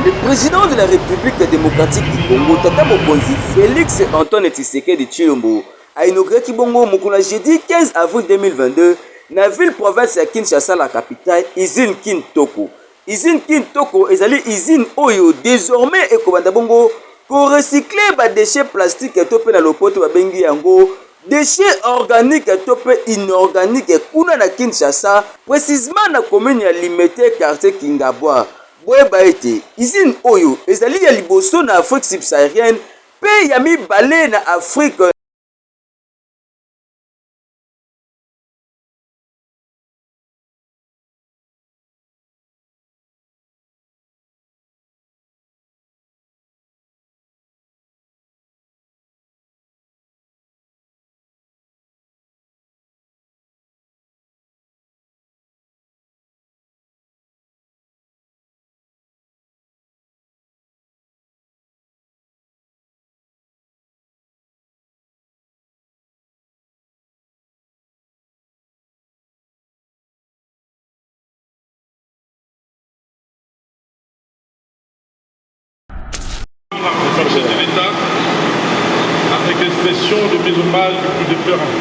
Le président de la République démocratique du Congo, Tata Mokonzi Félix Antoine Tshisekedi Tshilombo, a inauguré Kibongo Mokula jeudi 15 avril 2022 dans la ville province de Kinshasa, la capitale, usine Kintoko. Usine Kintoko ezali usine oyo désormais ekobanda bongo pour recycler ba déchets plastiques et topé na lopoto babengi yango déchets organiques et topé inorganiques kuna na Kinshasa, précisément na commune ya Limete quartier Kingabwa. Boyeba ete usine oyo ezali ya liboso na Afrique subsaharienne pe ya mibale na Afrique. Le chef de l'État, avec l'expression de mes hommages le plus déférents.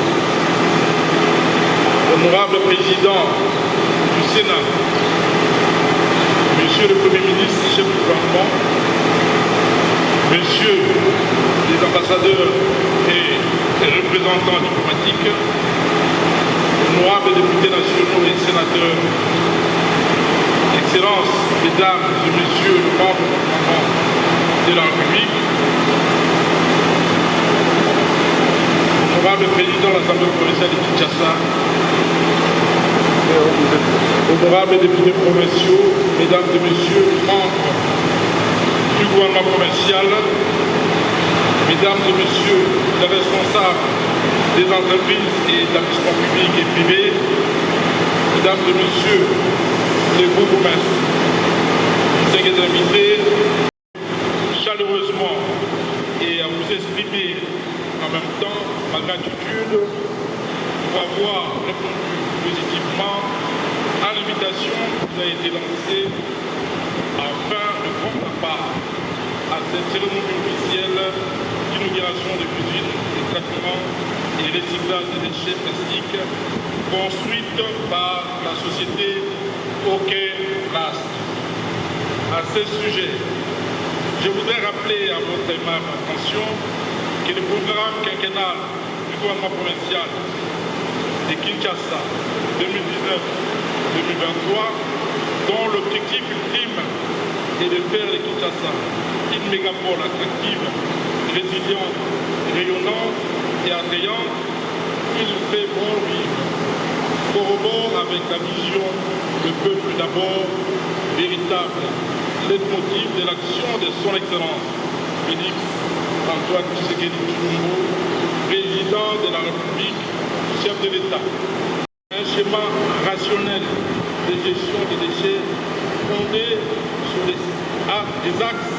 Honorable Président du Sénat, Monsieur le Premier ministre, chef du gouvernement, Messieurs les ambassadeurs et les représentants diplomatiques, honorables députés nationaux et sénateurs, Excellences, Mesdames et Messieurs les membres du gouvernement de la République, honorable président de l'Assemblée provinciale de Kinshasa, honorables députés provinciaux, mesdames et messieurs les membres du gouvernement provincial, mesdames et messieurs les responsables des entreprises et établissements publics et privés, mesdames et messieurs les bourgmestres, distingués invités, chaleureusement et à vous exprimer en même temps ma gratitude pour avoir répondu positivement à l'invitation qui nous a été lancée afin de prendre part à cette cérémonie officielle d'inauguration de l'usine de traitement et recyclage des déchets plastiques construite par la société OK Plast. À ce sujet, je voudrais rappeler à votre aimable attention que le programme quinquennal du gouvernement provincial de Kinshasa 2019-2023, dont l'objectif ultime est de faire de Kinshasa une mégapole attractive, résiliente, rayonnante et attrayante, il fait bon vivre, corrobore avec la vision le peuple d'abord, véritable leitmotiv de l'action de son Excellence Félix Antoine Tshisekedi Tshilombo, président de la République, chef de l'État. Un schéma rationnel de gestion des déchets fondé sur des axes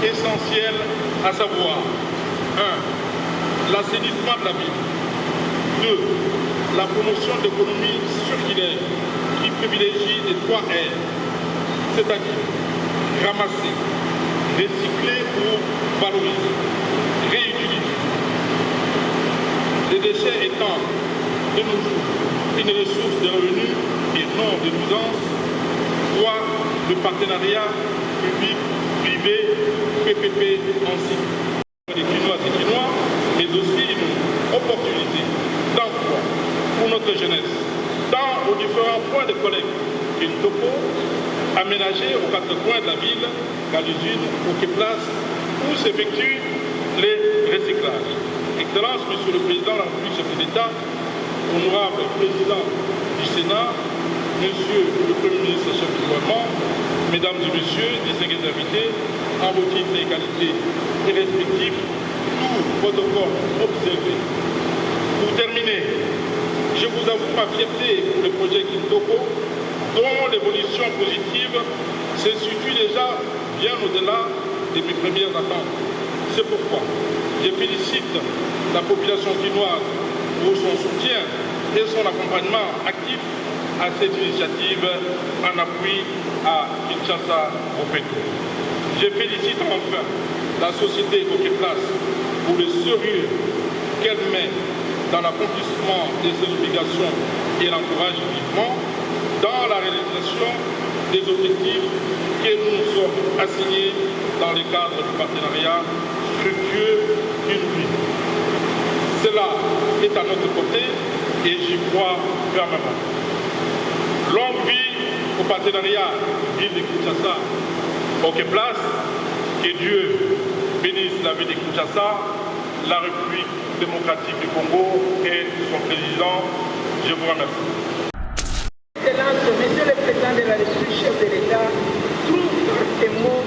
essentiels, à savoir 1. L'assainissement de la ville. 2. La promotion d'économies circulaires qui privilégie les 3 R, c'est-à-dire ramasser, recycler ou valoriser, réutiliser. Les déchets étant de nos jours une ressource de revenus et non de nuisance, soit le partenariat public-privé, PPP en cycle. Les Chinois et Chinois, mais aussi une opportunité d'emploi pour notre jeunesse, tant aux différents points de collecte Kintoko, aménagés aux 4 coins de la ville, à l'usine, au Place, où s'effectuent les recyclages. Excellence, Monsieur le Président de la République, chef de l'État, honorable Président du Sénat, Monsieur le Premier ministre, chef du gouvernement, Mesdames et Messieurs, distingués invités, en vos titres et qualités et respectifs, tout protocole observé. Pour terminer, je vous avoue ma fierté pour le projet Kintoko, dont l'évolution positive se situe déjà bien au-delà de mes premières attentes. C'est pourquoi je félicite la population quinoise pour son soutien et son accompagnement actif à cette initiative en appui à Kinshasa Opeco. Je félicite enfin la société Okeplas pour le sérieux qu'elle met dans l'accomplissement de ses obligations et l'encourage vivement dans la réalisation des objectifs que nous nous sommes assignés dans le cadre du partenariat fructueux d'une. Cela est à notre côté et j'y crois fermement. Longue vie au partenariat ville de Kinshasa, Okeplas, que Dieu bénisse la ville de Kinshasa, la République démocratique du Congo et son président. Je vous remercie. Excellence, Monsieur le Président de la République, chef de l'État, trouve dans ces mots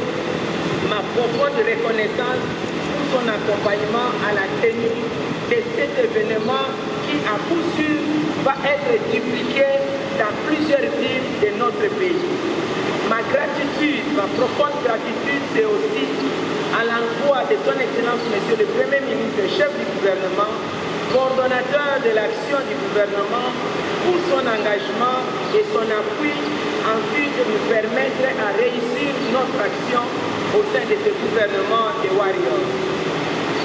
ma profonde reconnaissance pour son accompagnement à la tenue de cet événement qui, à coup sûr, va être dupliqué dans plusieurs villes de notre pays. Ma gratitude, ma profonde gratitude, c'est aussi à l'endroit de son Excellence, Monsieur le Premier ministre, chef du gouvernement, coordonnateur de l'action du gouvernement, pour son engagement et son appui en vue de nous permettre à réussir notre action au sein de ce gouvernement des Warriors.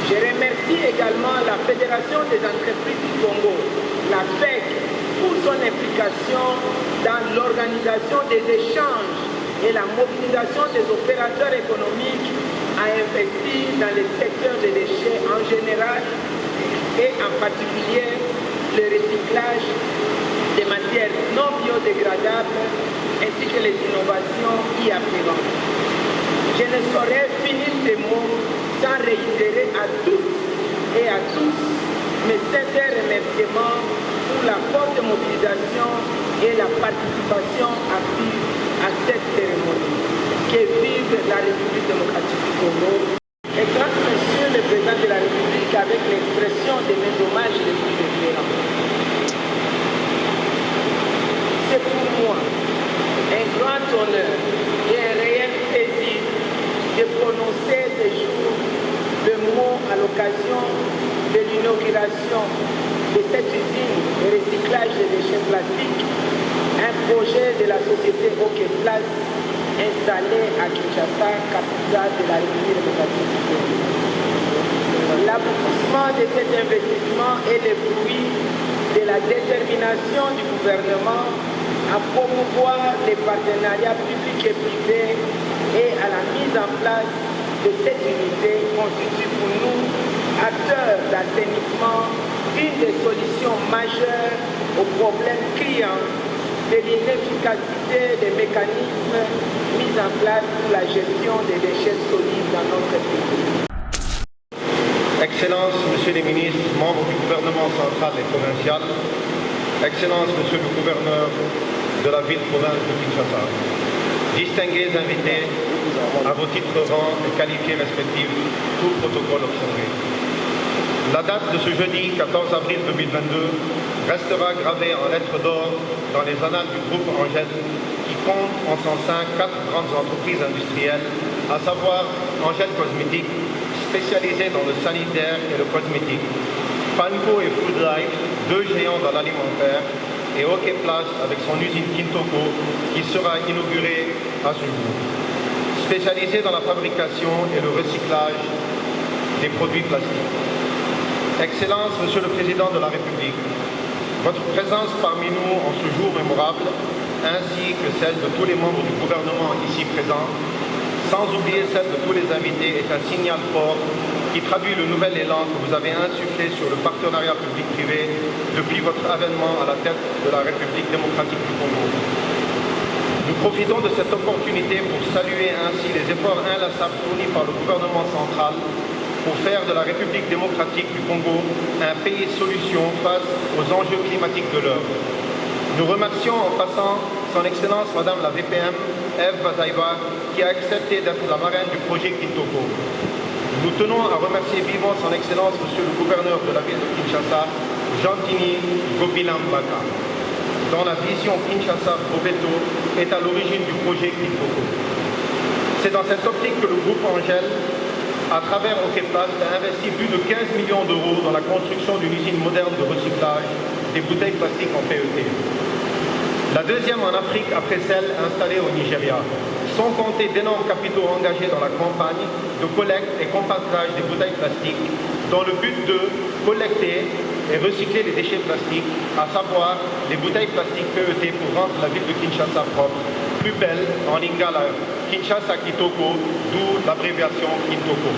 Je remercie également la Fédération des entreprises du Congo, la FEC, pour son implication dans l'organisation des échanges et la mobilisation des opérateurs économiques à investir dans le secteur des déchets en général et en particulier le recyclage des matières non biodégradables ainsi que les innovations y afférentes. Je ne saurais finir ces mots sans réitérer à toutes et à tous mes sincères remerciements pour la forte mobilisation et la participation active à cette cérémonie. Que vive la République démocratique du Congo. Et grâce, Monsieur le Président de la République, avec l'expression de mes hommages les plus référents. C'est pour moi un grand honneur et un réel plaisir de prononcer ce jour le mot à l'occasion de l'inauguration de cette usine de recyclage des déchets plastiques, un projet de la société Okeplas installée à Kinshasa, capitale de la République démocratique du Congo. L'aboutissement de cet investissement est le fruit de la détermination du gouvernement à promouvoir les partenariats publics et privés et à la mise en place de cette unité constitue pour nous, acteurs d'assainissement, une des solutions majeures aux problèmes criants de l'inefficacité des mécanismes mis en place pour la gestion des déchets solides dans notre pays. Excellences, Monsieur les ministres, membres du gouvernement central et provincial, Excellences, Monsieur le gouverneur de la ville-province de Kinshasa, distingués invités, à vos titres rangs et qualifiés respectifs, tout protocole observé. La date de ce jeudi 14 avril 2022 restera gravée en lettres d'or dans les annales du groupe Angèle qui compte en son sein 4 grandes entreprises industrielles, à savoir Angèle Cosmétique, spécialisée dans le sanitaire et le cosmétique, Panko et Food Life, 2 géants dans l'alimentaire, et Okeplas avec son usine Kintoko qui sera inaugurée à ce jour, spécialisée dans la fabrication et le recyclage des produits plastiques. Excellence, Monsieur le Président de la République, votre présence parmi nous en ce jour mémorable, ainsi que celle de tous les membres du gouvernement ici présents, sans oublier celle de tous les invités, est un signal fort qui traduit le nouvel élan que vous avez insufflé sur le partenariat public-privé depuis votre avènement à la tête de la République démocratique du Congo. Nous profitons de cette opportunité pour saluer ainsi les efforts inlassables fournis par le gouvernement central pour faire de la République démocratique du Congo un pays solution face aux enjeux climatiques de l'heure. Nous remercions en passant son Excellence Madame la VPM, Eve Bazaïba, qui a accepté d'être la marraine du projet Kintoko. Nous tenons à remercier vivement son Excellence Monsieur le gouverneur de la ville de Kinshasa, Jean-Tini Gobilam-Baka, dont la vision Kinshasa-Bobeto est à l'origine du projet Kintoko. C'est dans cette optique que le groupe Angèle, à travers Okeplas, a investi plus de 15 millions d'euros dans la construction d'une usine moderne de recyclage des bouteilles plastiques en PET. La deuxième en Afrique après celle installée au Nigeria, sans compter d'énormes capitaux engagés dans la campagne de collecte et compactage des bouteilles plastiques dans le but de collecter et recycler les déchets plastiques, à savoir les bouteilles plastiques PET pour rendre la ville de Kinshasa propre, plus belle en lingala Kinshasa Kitoko, d'où l'abréviation Kintoko.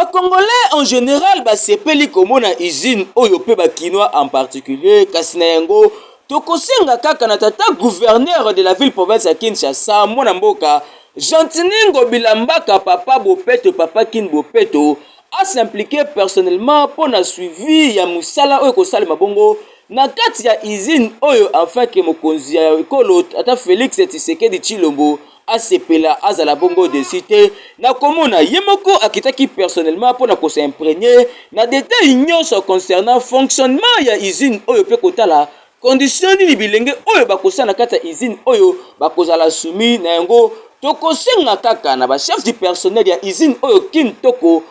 Congolais en général basepeli komona usine oyo pe bakinois en particulier kasi na yango tokosenga kaka na tata gouverneur de la ville province ya Kinshasa mwana mboka Jantiningo Bilambaka papa Bopeto papa Kin Bopeto a s'impliqué personnellement pour na suivi ya musala oyo kosala mabongo na kati ya usine oyo afin ke mokonzi ya ekolo ata Félix Tshisekedi Tshilombo asepela azala bongo de cité na komona ye moko akitaki personnellement mpona kosimprégner na détail nyonso concernant fonctionnement ya usine oyo pe kotala condition nini bilenge oyo bakosala na kati ya usine oyo bakozala soumis na yango tokosenga kaka na bachef du personnel ya usine oyo Kintoko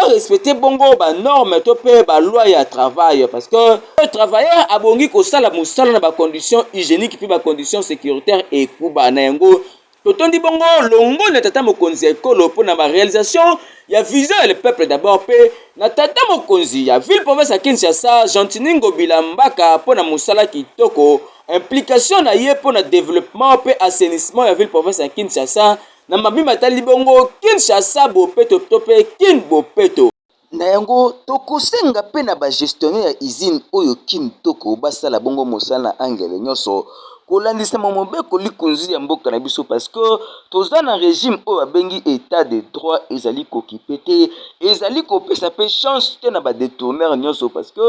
respecter bongo ba norme to pe ba loi ya travail parce que le travailleur abongi kosala musala na ba conditions hygiéniques puis ba conditions sécuritaires et kuba na yango totondi bongo longo na tata mokonzi ya ekolo mpona ba réalisation ya vision ya le peuple d'abord pe na tata mokonzi ya ville province ya Kinshasa Jantiningo Bilambaka mpona musala kitoko implication na ye mpona développement pe assainissement ya ville province ya Kinshasa na mabima tali bongo Kinshasa Bopeto to pe Kin Bopeto na yango tokosenga pe na ba gestionnaire ya usine oyo Kintoko basala bongo mosala na angele nyonso kolandisa mobeko likonzi ya mboka na biso parce que toza na régime oyo abengi état de droit ezali kokipe te ezali kopesa pe chance te na badétourneur nyonso parce que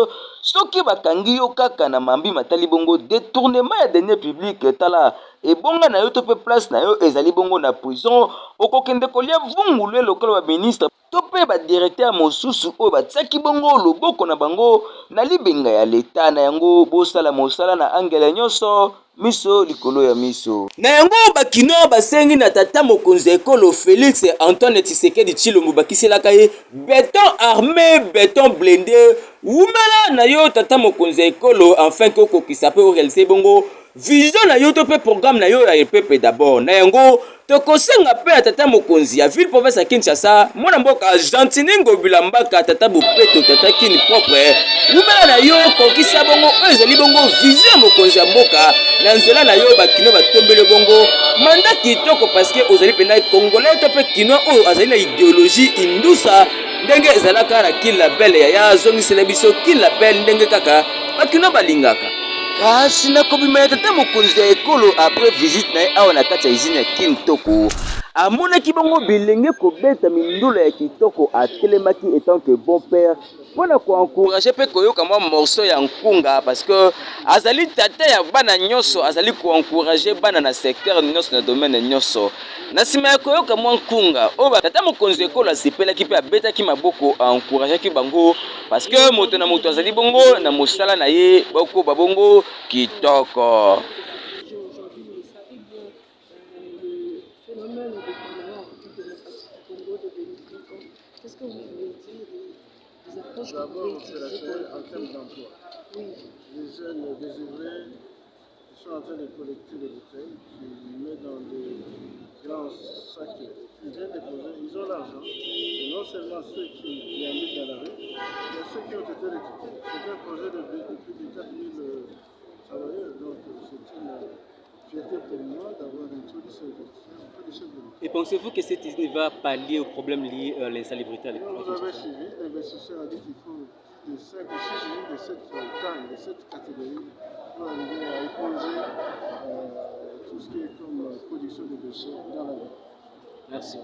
soki bakangi yo kaka na mambi matali bongo détournement ya denier public tala ebonga na yo to pe place na yo ezali bongo na prison okokende kolia vungulu lokolo ba ministre to pe ba directeur mosusu oyo batiaki bongo loboko na bango na libenga ya leta na yango bosala mosala na angela nyonso miso likolo ya miso na yango bakino basengi na tata mokonzi ekolo Félix Antoine Tshisekedi Tshilombo bakiselaka ye béton armé béton blindé wumela na yo tata mokonzi ekolo enfin ko kokisa pe réaliser bongo vision na yo to pe programme na yo ya peuple d'abord na yango tokosenga pe ya tata mokonzi ya ville province ya Kinshasa mwana mboka Jantiningo Bilambaka tata Bopeto tata Kini propre wumela na yo kokisa bongo oyo ezali bongo vision mokonzi ya mboka na nzela na yo bakino batombele bongo manda kitoko parce que ozali pena congolais to pe kino oyo azali na idéologie indusa ndenge ezalaka na kila belle ya zongisela biso kila belle ndenge kaka bakino balingaka kasi nakobima ya tata mokonzi ya ekolo après visite na ye awa na kati ya usine ya Kintoko amonaki bongo bilenge kobeta mindula ya kitoko atelemaki etant que bon père mpona koencourage mpe koyoka mwa morceau ya nkunga parce que azali tata ya bana nyonso azali koencourage bana na secteur nyonso na domaine nyonso na nsima ya koyoka mwa nkunga oyo tata mokonzi ekolo asepelaki mpe abetaki maboko aencourageaki bango parce que moto na moto azali bongo na mosala na ye bakoba bongo kitoko. Qu'est-ce que vous voulez dire des approches que vous pouvez utiliser en termes d'emploi? Oui. Les jeunes désœuvrés sont en train de collecter les bouteilles, qui mettent dans des grands sacs. Ils viennent déposer, ils ont l'argent. Et non seulement ceux qui en mettent dans la rue, mais ceux qui ont été recrutés. C'est un projet de plus de 4000 travailleurs. Donc c'est une fierté pour moi d'avoir introduit ce chef de l'État. Et pensez-vous que cette usine va pallier aux problèmes liés à l'insalubrité à l'époque? Vous avez suivi, l'investisseur a dit qu'il faut de 5 ou 6 usines de cette taille, de cette catégorie, pour arriver à éponger tout ce qui est comme production de déchets dans la ville. Merci.